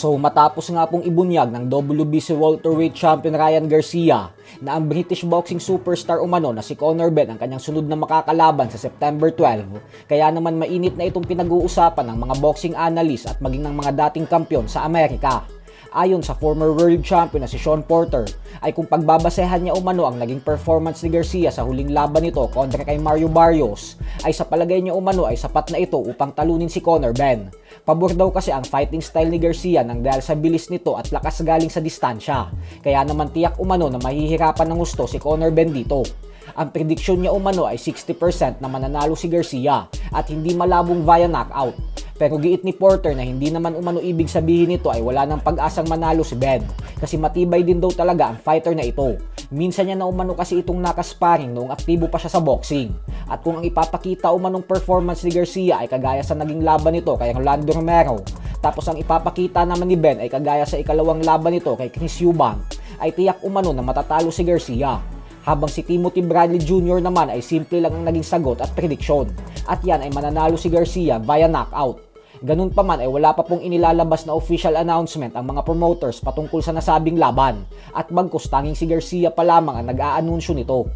So matapos nga pong ibunyag ng WBC welterweight champion Ryan Garcia na ang British boxing superstar umano na si Conor Benn ang kanyang sunod na makakalaban sa September 12, kaya naman mainit na itong pinag-uusapan ng mga boxing analyst at maging ng mga dating kampiyon sa Amerika. Ayon sa former world champion na si Shawn Porter, ay kung pagbabasehan niya umano ang naging performance ni Garcia sa huling laban nito kontra kay Mario Barrios, ay sa palagay niya umano ay sapat na ito upang talunin si Conor Benn. Pabor daw kasi ang fighting style ni Garcia nang dahil sa bilis nito at lakas galing sa distansya, kaya naman tiyak umano na mahihirapan ng gusto si Conor Benn dito. Ang prediksyon niya umano ay 60% na mananalo si Garcia at hindi malabong via knockout. Pero giit ni Porter na hindi naman umano ibig sabihin nito ay wala ng pag-asang manalo si Benn, kasi matibay din daw talaga ang fighter na ito. Minsan niya na umano kasi itong nakasparring noong aktibo pa siya sa boxing. At kung ang ipapakita umanong performance ni Garcia ay kagaya sa naging laban nito kay Rolando Romero, tapos ang ipapakita naman ni Benn ay kagaya sa ikalawang laban nito kay Chris Eubank, ay tiyak umano na matatalo si Garcia. Habang si Timothy Bradley Jr. naman ay simple lang ang naging sagot at prediksyon, at yan ay mananalo si Garcia via knockout. Ganun pa man ay wala pa pong inilalabas na official announcement ang mga promoters patungkol sa nasabing laban, at bagkus tanging si Garcia pa lamang ang nag-aanunsyo nito.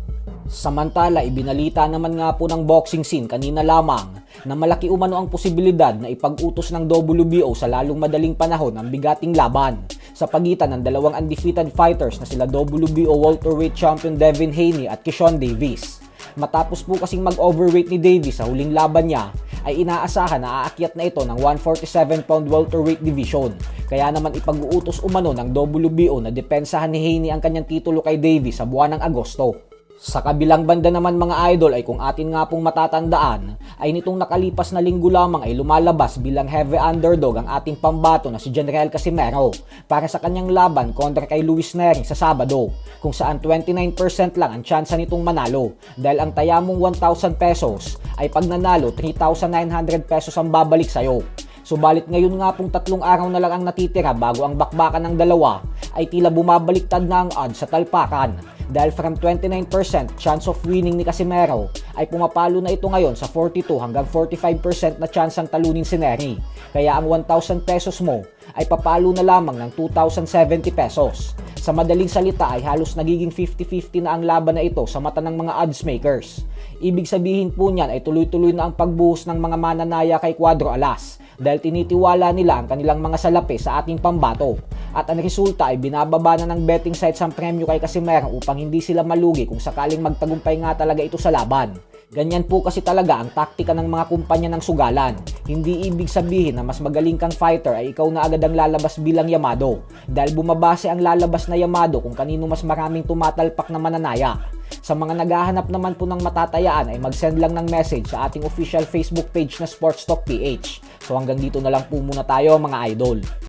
Samantala, ibinalita naman nga po ng boxing scene kanina lamang na malaki umano ang posibilidad na ipag-utos ng WBO sa lalong madaling panahon ang bigating laban sa pagitan ng dalawang undefeated fighters na sila WBO welterweight champion Devin Haney at Keyshawn Davis. Matapos po kasing mag-overweight ni Davis sa huling laban niya, ay inaasahan na aakyat na ito ng 147-pound welterweight division. Kaya naman ipag-uutos umano ng WBO na depensahan ni Haney ang kanyang titulo kay Davis sa buwan ng Agosto. Sa kabilang banda naman mga idol ay kung atin nga pong matatandaan, ay nitong nakalipas na linggo lamang ay lumalabas bilang heavy underdog ang ating pambato na si General Casimero para sa kanyang laban kontra kay Luis Neri sa Sabado, kung saan 29% lang ang tsansa nitong manalo dahil ang taya mong 1,000 pesos ay pag nanalo 3,900 pesos ang babalik sa'yo. Subalit ngayon nga pong 3 araw na lang ang natitira bago ang bakbakan ng dalawa, ay tila bumabaliktad na ang odds sa talpakan. Dahil from 29% chance of winning ni Casimero ay pumapalo na ito ngayon sa 42 hanggang 45% na chance ang talunin si Neri. Kaya ang 1,000 pesos mo ay papalo na lamang ng 2,070 pesos. Sa madaling salita ay halos nagiging 50-50 na ang laban na ito sa mata ng mga odds makers. Ibig sabihin po niyan ay tuloy-tuloy na ang pagbuhos ng mga mananaya kay Cuadro Alas dahil tinitiwala nila ang kanilang mga salapi sa ating pambato. At ang resulta ay binababa na ng betting sites ang premyo kay Casimero upang hindi sila malugi kung sakaling magtagumpay nga talaga ito sa laban. Ganyan po kasi talaga ang taktika ng mga kumpanya ng sugalan. Hindi ibig sabihin na mas magaling kang fighter ay ikaw na agad ang lalabas bilang yamado, dahil bumabase ang lalabas na yamado kung kanino mas maraming tumatalpak na mananaya. Sa mga naghahanap naman po ng matatayaan ay mag-send lang ng message sa ating official Facebook page na Sports Talk PH. So hanggang dito na lang po muna tayo mga idol.